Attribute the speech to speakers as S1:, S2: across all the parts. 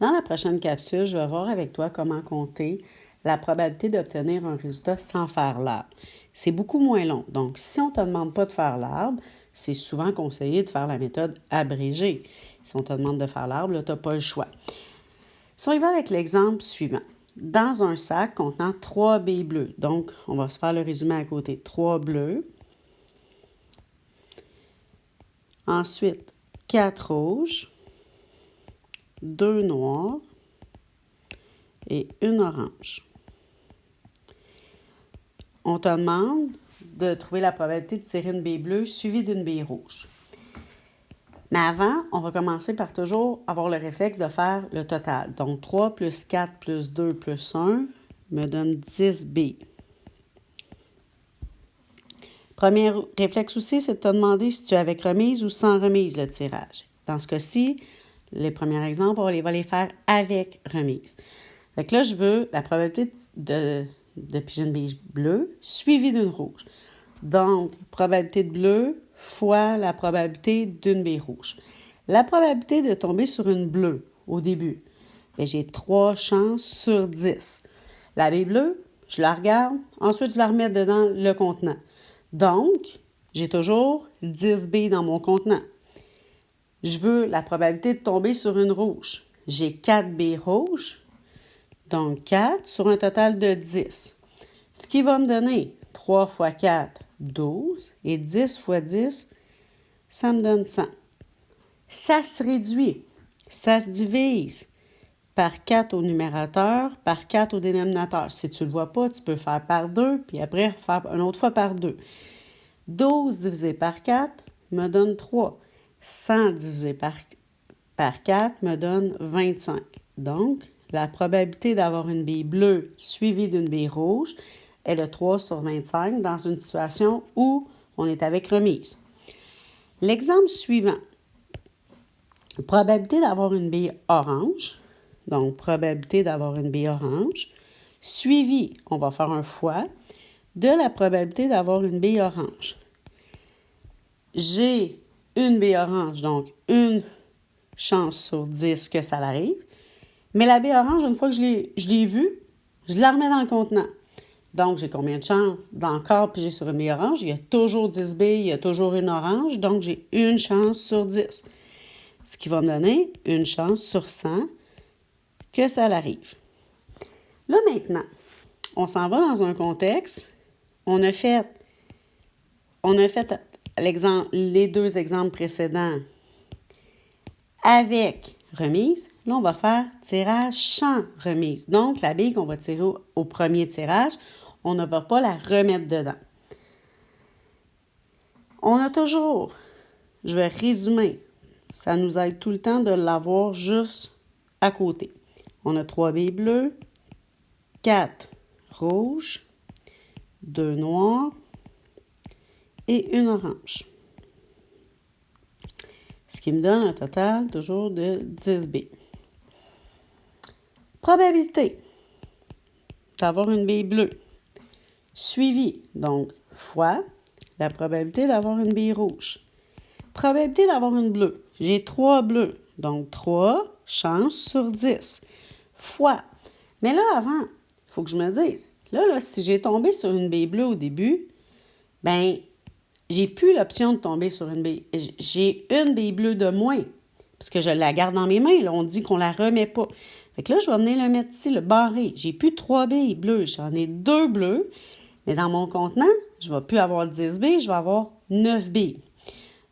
S1: Dans la prochaine capsule, je vais voir avec toi comment compter la probabilité d'obtenir un résultat sans faire l'arbre. C'est beaucoup moins long. Donc, si on ne te demande pas de faire l'arbre, c'est souvent conseillé de faire la méthode abrégée. Si on te demande de faire l'arbre, tu n'as pas le choix. Si on y va avec l'exemple suivant. Dans un sac contenant 3 billes bleues, donc on va se faire le résumé à côté. 3 bleus. Ensuite, 4 rouges, 2 noirs et une orange. On te demande de trouver la probabilité de tirer une bille bleue suivie d'une bille rouge. Mais avant, on va commencer par toujours avoir le réflexe de faire le total. Donc, 3 plus 4 plus 2 plus 1 me donne 10 billes. Premier réflexe aussi, c'est de te demander si tu es avec remise ou sans remise le tirage. Dans ce cas-ci, les premiers exemples, on va les faire avec remise. Fait que là, je veux la probabilité de piger une bille bleue suivie d'une rouge. Donc, probabilité de bleu fois la probabilité d'une bille rouge. La probabilité de tomber sur une bleue au début, bien, j'ai 3 chances sur 10. La bille bleue, je la regarde, ensuite je la remets dedans le contenant. Donc, j'ai toujours 10 billes dans mon contenant. Je veux la probabilité de tomber sur une rouge. J'ai 4 billes rouges, donc 4 sur un total de 10. Ce qui va me donner 3 fois 4, 12, et 10 fois 10, ça me donne 100. Ça se réduit, ça se divise par 4 au numérateur, par 4 au dénominateur. Si tu ne le vois pas, tu peux faire par 2, puis après faire une autre fois par 2. 12 divisé par 4 me donne 3. 100 divisé par 4 me donne 25. Donc, la probabilité d'avoir une bille bleue suivie d'une bille rouge est de 3 sur 25 dans une situation où on est avec remise. L'exemple suivant. Probabilité d'avoir une bille orange. Donc, probabilité d'avoir une bille orange. Suivi, on va faire un fois, de la probabilité d'avoir une bille orange. J'ai une bille orange, donc une chance sur 10 que ça arrive. Mais la bille orange, une fois que je l'ai vue, je la remets dans le contenant. Donc, j'ai combien de chances d'encore piger sur une bille orange? Il y a toujours 10 billes, il y a toujours une orange, donc j'ai une chance sur 10. Ce qui va me donner une chance sur 100 que ça arrive. Là, maintenant, on s'en va dans un contexte. On a fait les 2 exemples précédents avec remise. Là, on va faire tirage sans remise. Donc, la bille qu'on va tirer au premier tirage, on ne va pas la remettre dedans. On a toujours, je vais résumer, ça nous aide tout le temps de l'avoir juste à côté. On a 3 billes bleues, 4 rouges, 2 noirs et une orange. Ce qui me donne un total toujours de 10 billes. Probabilité d'avoir une bille bleue suivie, donc fois la probabilité d'avoir une bille rouge. Probabilité d'avoir une bleue. J'ai 3 bleus, donc 3 chances sur 10 fois. Mais là, avant, il faut que je me dise, là, si j'ai tombé sur une bille bleue au début, bien, j'ai plus l'option de tomber sur une bille. J'ai une bille bleue de moins, parce que je la garde dans mes mains. Là, on dit qu'on la remet pas. Fait que là, je vais venir le mettre ici, le barré. J'ai plus 3 billes bleues, j'en ai 2 bleus. Mais dans mon contenant, je ne vais plus avoir 10 billes, je vais avoir 9 billes.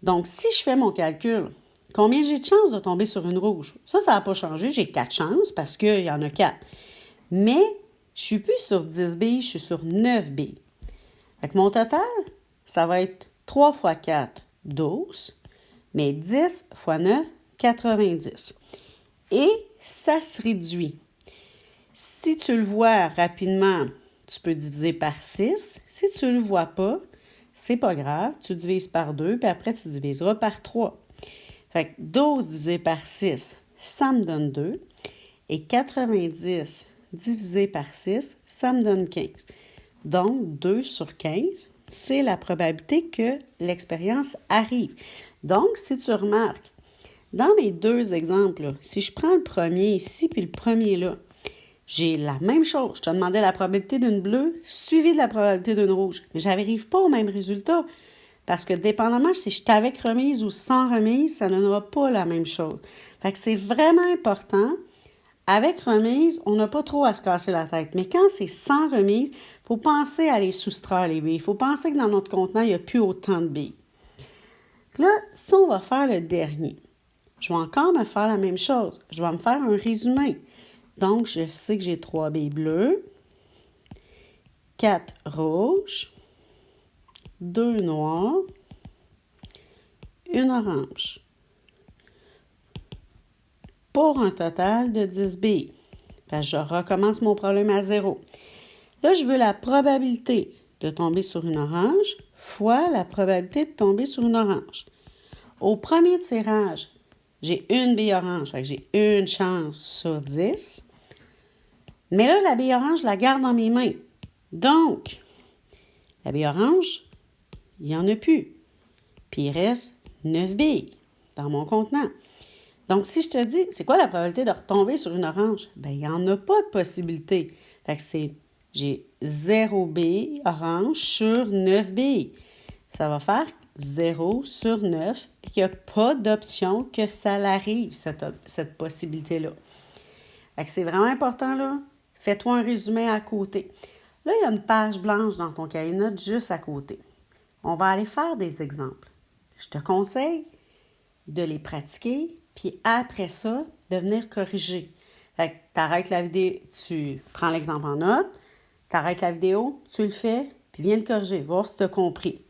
S1: Donc, si je fais mon calcul, combien j'ai de chances de tomber sur une rouge? Ça n'a pas changé. J'ai 4 chances parce qu'il y en a 4. Mais je ne suis plus sur 10 billes, je suis sur 9 billes. Fait que mon total, ça va être 3 fois 4, 12, mais 10 fois 9, 90. Et ça se réduit. Si tu le vois rapidement, tu peux diviser par 6. Si tu ne le vois pas, c'est pas grave. Tu divises par 2, puis après, tu diviseras par 3. Fait que 12 divisé par 6, ça me donne 2. Et 90 divisé par 6, ça me donne 15. Donc, 2 sur 15, c'est la probabilité que l'expérience arrive. Donc, si tu remarques, Dans mes deux exemples, là, si je prends le premier ici puis le premier là, j'ai la même chose. Je te demandais la probabilité d'une bleue suivie de la probabilité d'une rouge. Mais je n'arrive pas au même résultat. Parce que dépendamment si je suis avec remise ou sans remise, ça ne donnera pas la même chose. Fait que c'est vraiment important. Avec remise, on n'a pas trop à se casser la tête. Mais quand c'est sans remise, il faut penser à les soustraire, les billes. Il faut penser que dans notre contenant, il n'y a plus autant de billes. Là, si on va faire le dernier, je vais encore me faire la même chose. Je vais me faire un résumé. Donc, je sais que j'ai 3 billes bleues, 4 rouges, 2 noirs, 1 orange. Pour un total de 10 billes. Fait que je recommence mon problème à 0. Là, je veux la probabilité de tomber sur une orange fois la probabilité de tomber sur une orange. Au premier tirage, j'ai une bille orange, fait que j'ai une chance sur 10. Mais là, la bille orange, je la garde dans mes mains. Donc, la bille orange, il n'y en a plus. Puis il reste 9 billes dans mon contenant. Donc, si je te dis, c'est quoi la probabilité de retomber sur une orange? Bien, il n'y en a pas de possibilité. Fait que j'ai 0 billes orange sur 9 billes. Ça va faire 0 sur 9 et qu'il n'y a pas d'option que ça l'arrive, cette possibilité-là. Fait que c'est vraiment important, là. Fais-toi un résumé à côté. Là, il y a une page blanche dans ton cahier de notes juste à côté. On va aller faire des exemples. Je te conseille de les pratiquer, puis après ça, de venir corriger. Fait que tu arrêtes la vidéo, tu prends l'exemple en note, tu arrêtes la vidéo, tu le fais, puis viens le corriger, voir si tu as compris.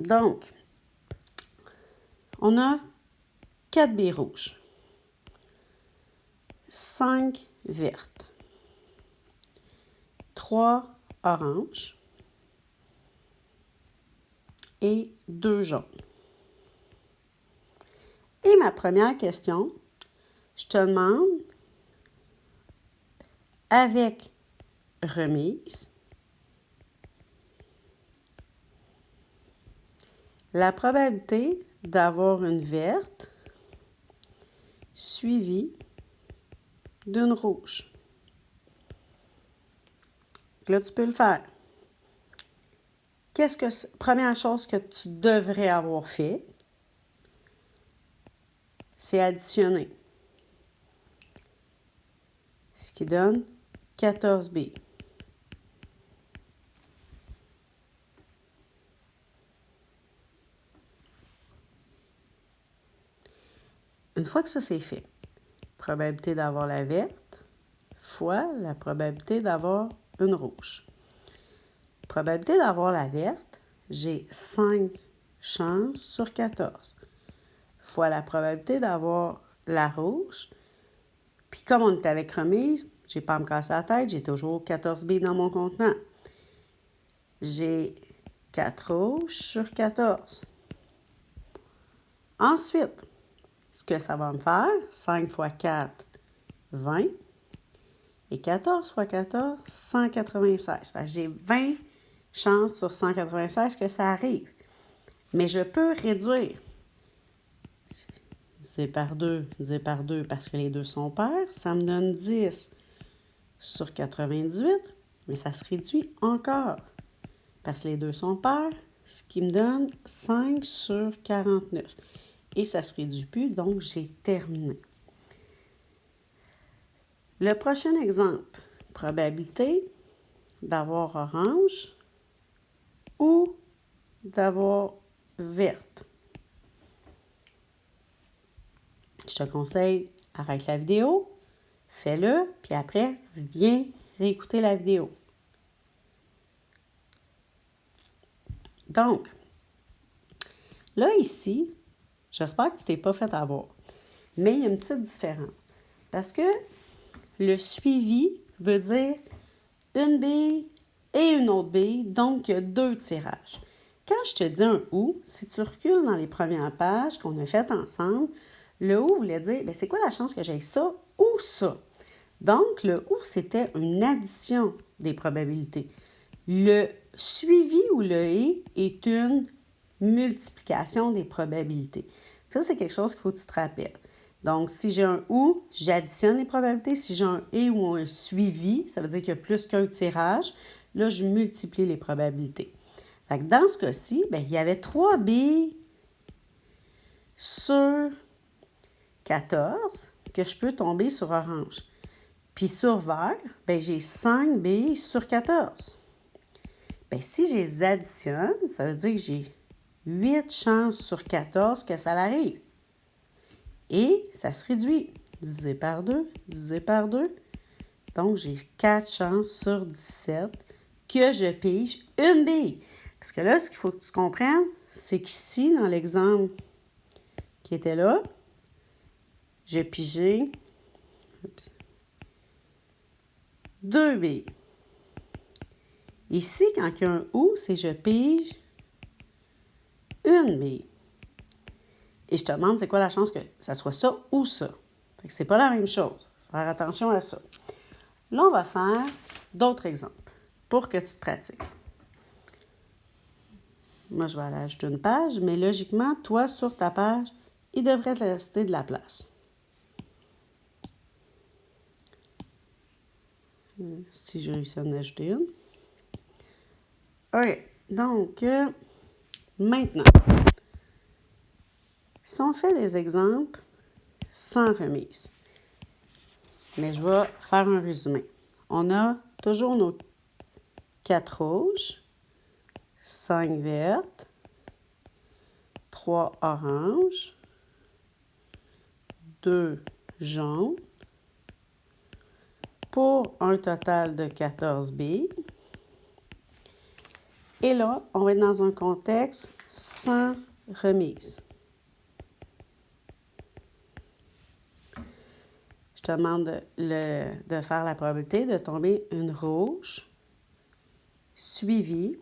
S1: Donc, on a 4 billes rouges, 5 vertes, 3 oranges et 2 jaunes. Et ma première question, je te demande, avec remise, la probabilité d'avoir une verte suivie d'une rouge. Là, tu peux le faire. Première chose que tu devrais avoir fait, c'est additionner. Ce qui donne 14 billes. Une fois que ça c'est fait, probabilité d'avoir la verte fois la probabilité d'avoir une rouge. Probabilité d'avoir la verte, j'ai 5 chances sur 14 fois la probabilité d'avoir la rouge. Puis comme on est avec remise, je n'ai pas à me casser la tête, j'ai toujours 14 billes dans mon contenant. J'ai 4 rouges sur 14. Ensuite, ce que ça va me faire, 5 fois 4, 20. Et 14 fois 14, 196. Fait que j'ai 20 chances sur 196 que ça arrive. Mais je peux réduire. Diviser par 2 parce que les deux sont pairs, ça me donne 10 sur 98, mais ça se réduit encore parce que les deux sont pairs, ce qui me donne 5 sur 49. Et ça ne se réduit plus, donc j'ai terminé. Le prochain exemple, probabilité d'avoir orange ou d'avoir verte. Je te conseille, arrête la vidéo, fais-le, puis après, viens réécouter la vidéo. Donc, là ici, j'espère que tu t'es pas fait avoir, mais il y a une petite différence. Parce que le suivi veut dire une bille et une autre bille, donc il y a 2 tirages. Quand je te dis un « ou », si tu recules dans les premières pages qu'on a faites ensemble, le « ou » voulait dire, c'est quoi la chance que j'ai ça ou ça? Donc, le « ou », c'était une addition des probabilités. Le suivi ou le « et » est une multiplication des probabilités. Ça, c'est quelque chose qu'il faut que tu te rappelles. Donc, si j'ai un ou, j'additionne les probabilités. Si j'ai un et ou un suivi, ça veut dire qu'il y a plus qu'un tirage. Là, je multiplie les probabilités. Fait que dans ce cas-ci, il y avait 3 billes sur 14 que je peux tomber sur orange. Puis sur vert, j'ai 5 billes sur 14. Si je les additionne, ça veut dire que j'ai 8 chances sur 14 que ça l'arrive. Et ça se réduit. Divisé par 2, divisé par 2. Donc, j'ai 4 chances sur 17 que je pige une bille. Parce que là, ce qu'il faut que tu comprennes, c'est qu'ici, dans l'exemple qui était là, j'ai pigé 2 billes. Ici, quand il y a un ou, c'est je pige une bille. Et je te demande, c'est quoi la chance que ça soit ça ou ça? Fait que c'est pas la même chose. Faut faire attention à ça. Là, on va faire d'autres exemples pour que tu te pratiques. Moi, je vais aller ajouter une page, mais logiquement, toi, sur ta page, il devrait te rester de la place. Si j'ai réussi à en ajouter une. OK. Donc, maintenant, si on fait des exemples sans remise, mais je vais faire un résumé. On a toujours nos 4 rouges, 5 vertes, 3 oranges, 2 jaunes, pour un total de 14 billes. Et là, on va être dans un contexte sans remise. Je te demande de faire la probabilité de tomber une rouge suivie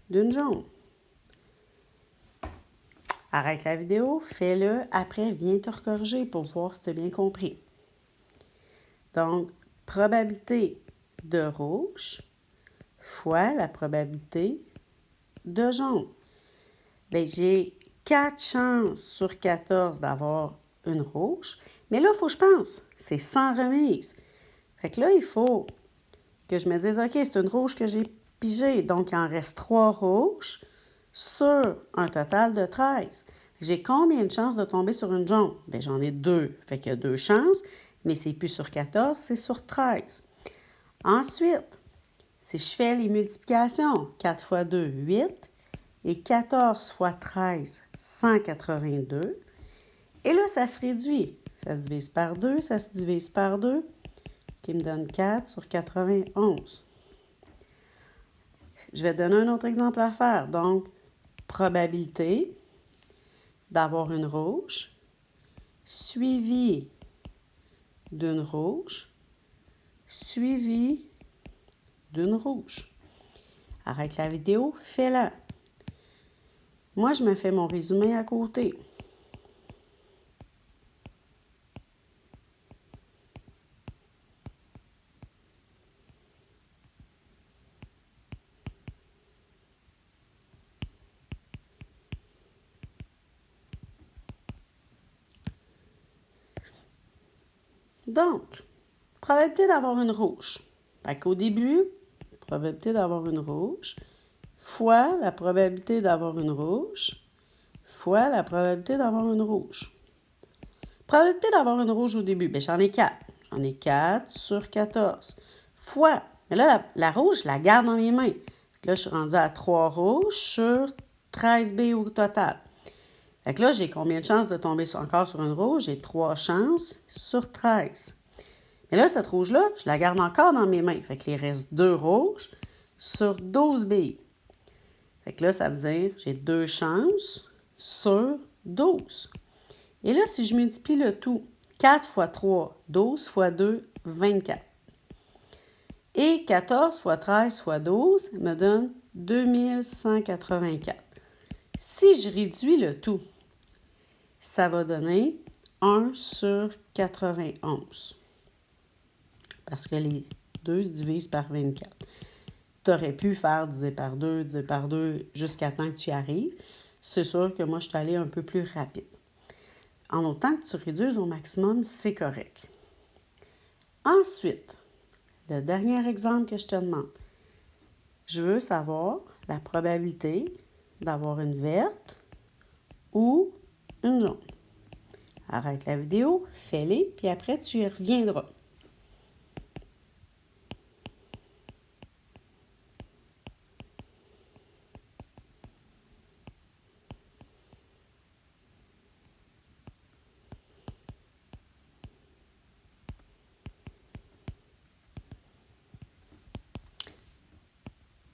S1: d'une jaune. Arrête la vidéo, fais-le, après viens te corriger pour voir si tu as bien compris. Donc, probabilité de rouge fois la probabilité de jaune. J'ai 4 chances sur 14 d'avoir une rouge, mais là, il faut que je pense, c'est sans remise. Fait que là, il faut que je me dise, OK, c'est une rouge que j'ai pigée, donc il en reste 3 rouges sur un total de 13. J'ai combien de chances de tomber sur une jaune? J'en ai 2, fait qu'il y a 2 chances, mais c'est plus sur 14, c'est sur 13. Ensuite, si je fais les multiplications, 4 fois 2, 8, et 14 fois 13, 182. Et là, ça se réduit. Ça se divise par 2, ça se divise par 2, ce qui me donne 4 sur 91. Je vais te donner un autre exemple à faire. Donc, probabilité d'avoir une rouge suivie d'une rouge suivie d'une rouge. Arrête la vidéo, fais-la. Moi, je me fais mon résumé à côté. Donc, probabilité d'avoir une rouge. Fait qu'au début, probabilité d'avoir une rouge fois la probabilité d'avoir une rouge fois la probabilité d'avoir une rouge. Probabilité d'avoir une rouge au début, j'en ai 4. J'en ai 4 sur 14. Fois, mais là, la rouge, je la garde dans mes mains. Là, je suis rendue à 3 rouges sur 13 billes au total. Fait que là, j'ai combien de chances de tomber encore sur une rouge? J'ai 3 chances sur 13. Mais là, cette rouge-là, je la garde encore dans mes mains. Fait qu'il reste 2 rouges sur 12 billes. Fait que là, ça veut dire j'ai 2 chances sur 12. Et là, si je multiplie le tout, 4 fois 3, 12 fois 2, 24. Et 14 fois 13 fois 12 me donne 2184. Si je réduis le tout, ça va donner 1 sur 91. Parce que les 2 se divisent par 24. Tu aurais pu faire diviser par 2 jusqu'à temps que tu y arrives. c'est sûr que moi, je suis allée un peu plus rapide. En autant que tu réduises au maximum, c'est correct. Ensuite, le dernier exemple que je te demande, je veux savoir la probabilité d'avoir une verte ou une jaune. Arrête la vidéo, fais-les, puis après, tu y reviendras.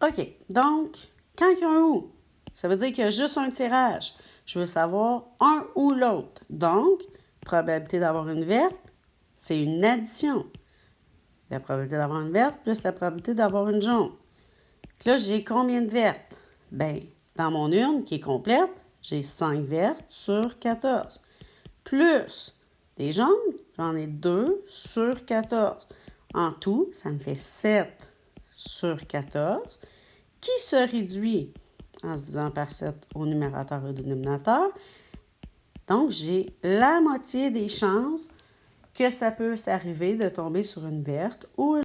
S1: OK. Donc, quand il y a un ou, ça veut dire qu'il y a juste un tirage. Je veux savoir un ou l'autre. Donc, probabilité d'avoir une verte, c'est une addition. La probabilité d'avoir une verte plus la probabilité d'avoir une jaune. Donc là, j'ai combien de vertes? Bien, dans mon urne qui est complète, j'ai 5 vertes sur 14. Plus des jaunes, j'en ai 2 sur 14. En tout, ça me fait 7 sur 14, qui se réduit en se divisant par 7 au numérateur et au dénominateur. Donc, j'ai la moitié des chances que ça peut s'arriver de tomber sur une verte ou